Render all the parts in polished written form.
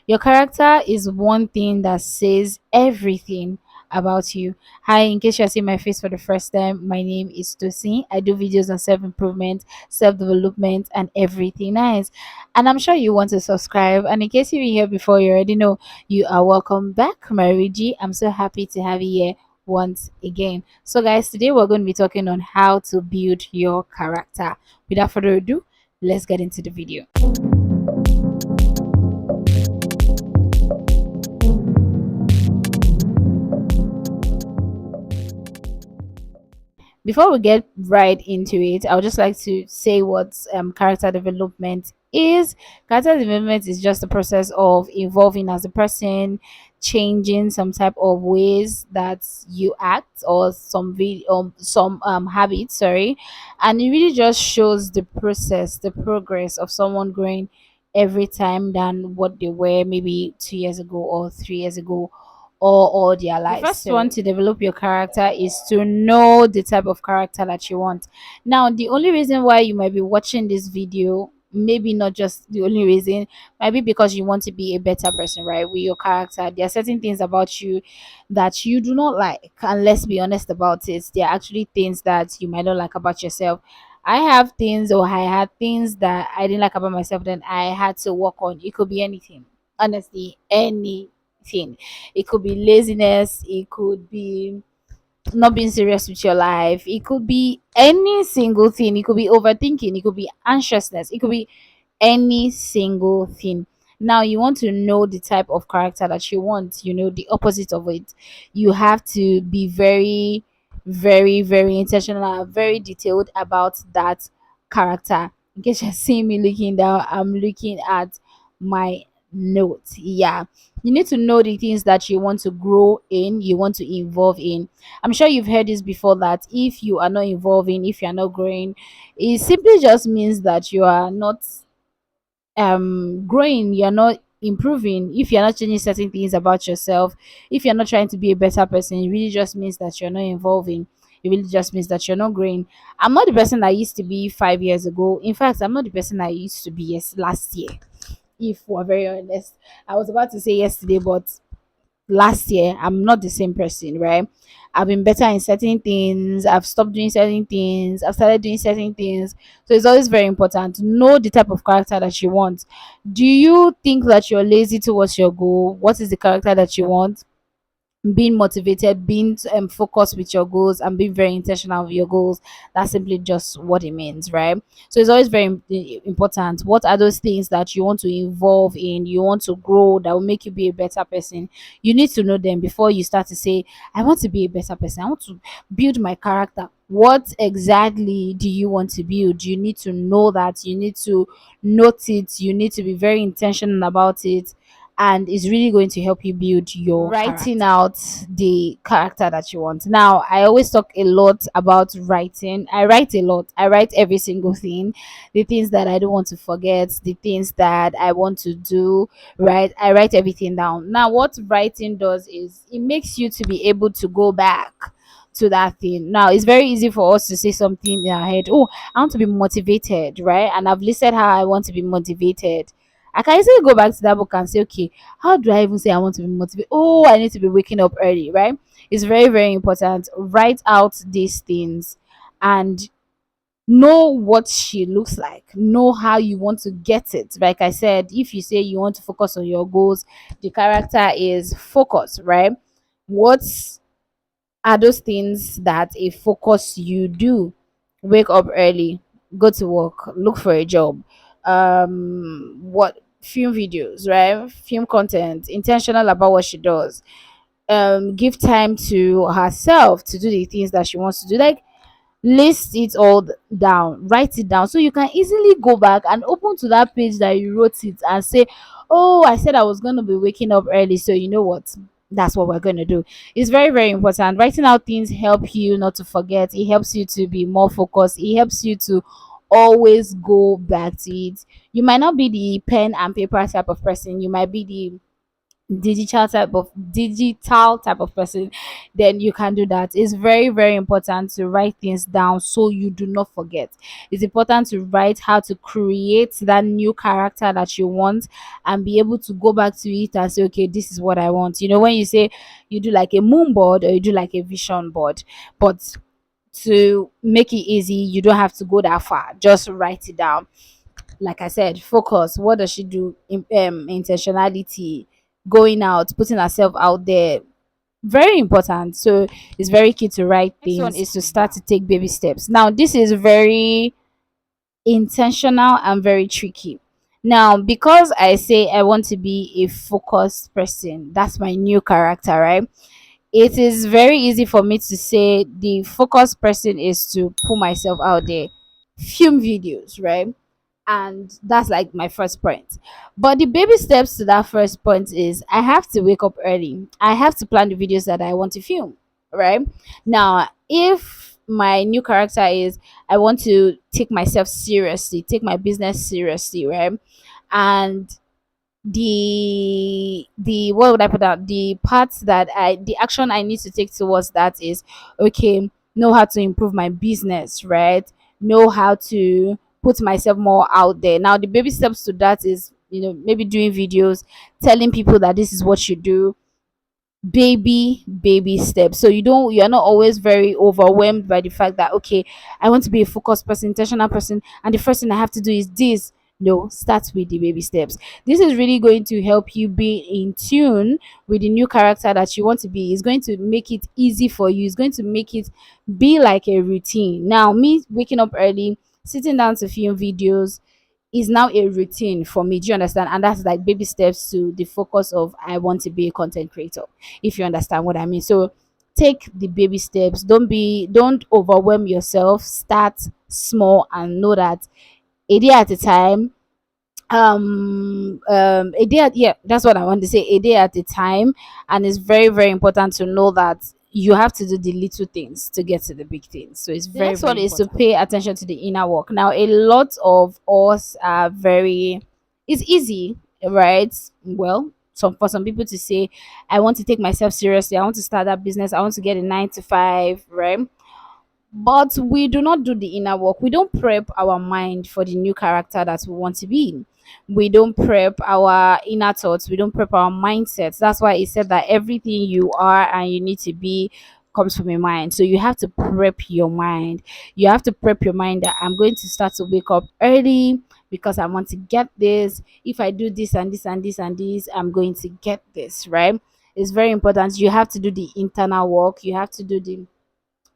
Your character is one thing that says everything about you. Hi, in case you're seeing my face for the first time, my name is Tosin. I do videos on self improvement, self development, and everything nice. And I'm sure you want to subscribe. And in case you've been here before, you already know you are welcome back, Mariji. I'm so happy to have you here once again. So, guys, today we're going to be talking on how to build your character. Without further ado, let's get into the video. Before we get right into it, I would just like to say what character development is. Character development is just the process of evolving as a person, changing some type of ways that you act or some habits. Sorry, and it really just shows the process, the progress of someone growing every time than what they were maybe 2 years ago or 3 years ago or all their lives. The first one to develop your character is to know the type of character that you want. Now, the only reason why you might be watching this video, maybe not just the only reason, might be because you want to be a better person, right? With your character, there are certain things about you that you do not like, and let's be honest about it. There are actually things that you might not like about yourself. I have things, or I had things that I didn't like about myself, then I had to work on. It could be anything, honestly, anything. It could be laziness, it could be not being serious with your life, it could be any single thing, it could be overthinking, it could be anxiousness, it could be any single thing. Now you want to know the type of character that you want, the opposite of it. You have to be very, very, very intentional, very detailed about that character. In case you're seeing me looking down, I'm looking at my notes. Yeah, you need to know the things that you want to grow in, you want to evolve in. I'm sure you've heard this before, that if you are not evolving, if you're not growing, it simply just means that you are not growing, you're not improving. If you're not changing certain things about yourself, if you're not trying to be a better person, it really just means that you're not evolving. It really just means that you're not growing. I'm not the person I used to be 5 years ago. In fact, I'm not the person I used to be last year, if we're very honest. I was about to say yesterday, but last year I'm not the same person, right? I've been better in certain things, I've stopped doing certain things, I've started doing certain things. So it's always very important to know the type of character that you want. Do you think that you're lazy towards your goal? What is the character that you want? Being motivated, being focused with your goals, and being very intentional with your goals. That's simply just what it means, right? So it's always very important. What are those things that you want to evolve in, you want to grow, that will make you be a better person? You need to know them before you start to say, I want to be a better person, I want to build my character. What exactly do you want to build? You need to know that, you need to note it, you need to be very intentional about it, and it's really going to help you build your writing out the character that you want. Now, I always talk a lot about writing. I write a lot. I write every single thing, the things that I don't want to forget, the things that I want to do, right? I write everything down. Now, what writing does is it makes you to be able to go back to that thing. Now, it's very easy for us to say something in our head. Oh, I want to be motivated, right? And I've listed how I want to be motivated. I can easily go back to that book and say, okay, how do I even say I want to be motivated? Oh, I need to be waking up early, right? It's very, very important. Write out these things and know what she looks like. Know how you want to get it. Like I said, if you say you want to focus on your goals, the character is focus, right? What's are those things that a focus you do? Wake up early, go to work, look for a job, what film videos, right? Film content, intentional about what she does, give time to herself to do the things that she wants to do. Like, list it all down, write it down, so you can easily go back and open to that page that you wrote it and say, oh, I said I was going to be waking up early, so you know what, that's what we're going to do. It's very, very important. Writing out things help you not to forget, it helps you to be more focused, it helps you to always go back to it. You might not be the pen and paper type of person, you might be the digital type of person. then you can do that. It's very, very important to write things down so you do not forget. It's important to write how to create that new character that you want and be able to go back to it and say, okay, this is what I want. You know, when you say you do like a moon board or you do like a vision board, but to make it easy, you don't have to go that far. Just write it down. Like I said, focus. What does she do? Intentionality, going out, putting herself out there. Very important. So it's very key to write things. Next one is to start to take baby steps. Now, this is very intentional and very tricky. Now, because I say I want to be a focused person, that's my new character, right? It is very easy for me to say the focused person is to put myself out there, film videos, right? And that's like my first point. But the baby steps to that first point is I have to wake up early. I have to plan the videos that I want to film, right? Now, if my new character is I want to take myself seriously, take my business seriously, right? And the what would I put out, the parts that I the action I need to take towards that is okay, know how to improve my business, right? Know how to put myself more out there. Now the baby steps to that is, you know, maybe doing videos, telling people that this is what you do, baby steps, so you're not always very overwhelmed by the fact that okay, I want to be a focused person, intentional person, and the first thing I have to do is this. No, start with the baby steps. This is really going to help you be in tune with the new character that you want to be. It's going to make it easy for you. It's going to make it be like a routine. Now me waking up early, sitting down to film videos is now a routine for me. Do you understand? And that's like baby steps to the focus of I want to be a content creator, if you understand what I mean. So take the baby steps. Don't overwhelm yourself. Start small and know that a day at a time, a day at, yeah, that's what I want to say, a day at a time. And it's very, very important to know that you have to do the little things to get to the big things. So it's the very, next one very is to pay attention to the inner work. Now a lot of us are very, it's easy, right? Well, for some people to say I want to take myself seriously, I want to start that business, I want to get a 9 to 5, right? But we do not do the inner work. We don't prep our mind for the new character that we want to be. We don't prep our inner thoughts. We don't prep our mindsets. That's why it said that everything you are and you need to be comes from your mind. So you have to prep your mind. You have to prep your mind that I'm going to start to wake up early because I want to get this. If I do this and this and this and this, I'm going to get this, right? It's very important. You have to do the internal work. You have to do the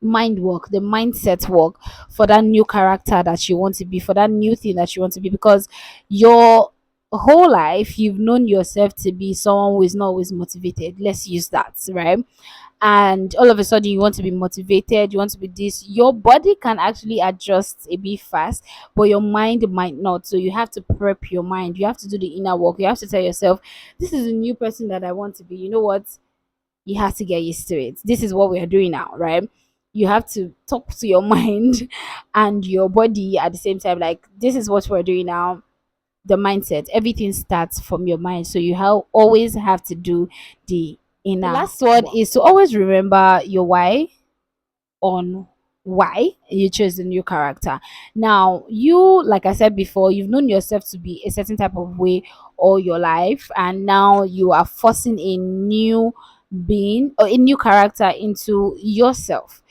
mind work, the mindset work for that new character that you want to be, for that new thing that you want to be, because your whole life you've known yourself to be someone who is not always motivated. Let's use that, right? And all of a sudden you want to be motivated, you want to be this, your body can actually adjust a bit fast, but your mind might not. So you have to prep your mind, you have to do the inner work, you have to tell yourself this is a new person that I want to be. You know what, you have to get used to it. This is what we are doing now, right? You have to talk to your mind and your body at the same time. Like, this is what we're doing now. The mindset, everything starts from your mind. So you always have to do the inner. The last one is to always remember your why on why you chose the new character. Now, you, like I said before, you've known yourself to be a certain type of way all your life, and now you are forcing a new being or a new character into yourself.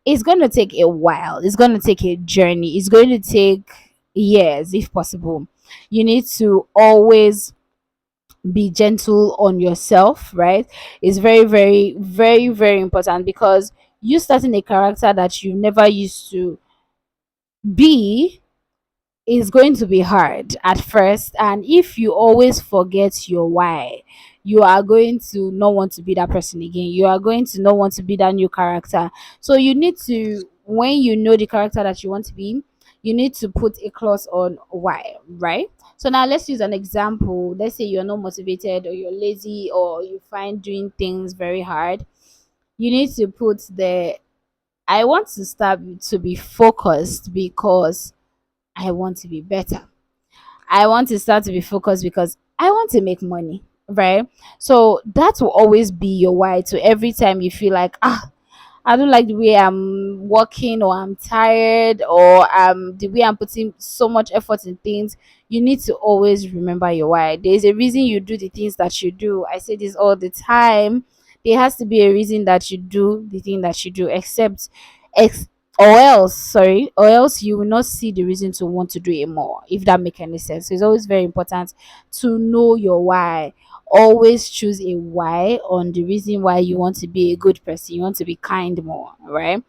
It's going to take a while, it's going to take a journey, it's going to take years if possible. You need to always be gentle on yourself, right? It's very, very, very, very important, because you starting a character that you never used to be is going to be hard at first. And if you always forget your why, you are going to not want to be that person again. You are going to not want to be that new character. So you need to, when you know the character that you want to be, you need to put a clause on why, right? So now let's use an example. Let's say you're not motivated, or you're lazy, or you find doing things very hard. You need to put the I want to start to be focused because I want to be better. I want to start to be focused because I want to make money, right? So that will always be your why. So every time you feel like, I don't like the way I'm working, or I'm tired, or the way I'm putting so much effort in things, you need to always remember your why. There's a reason you do the things that you do. I say this all the time. There has to be a reason that you do the thing that you do, except ex- or else you will not see the reason to want to do it more, if that make any sense. So it's always very important to know your why. Always choose a why on the reason why you want to be a good person, you want to be kind more, right?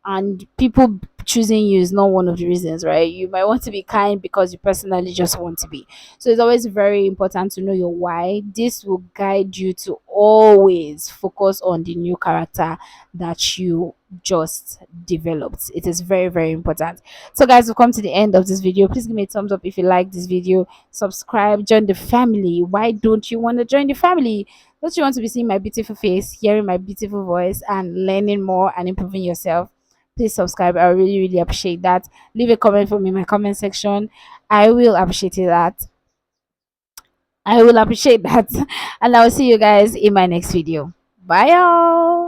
And people choosing you is not one of the reasons, right? You might want to be kind because you personally just want to be. So it's always very important to know your why. This will guide you to always focus on the new character that you just developed. It is very, very important. So guys, we've come to the end of this video. Please give me a thumbs up if you like this video. Subscribe, join the family. Why don't you want to join the family? Don't you want to be seeing my beautiful face, hearing my beautiful voice, and learning more and improving yourself? Please subscribe. I really, really appreciate that. Leave a comment for me in my comment section. I will appreciate that. I will appreciate that. And I'll see you guys in my next video. Bye, y'all.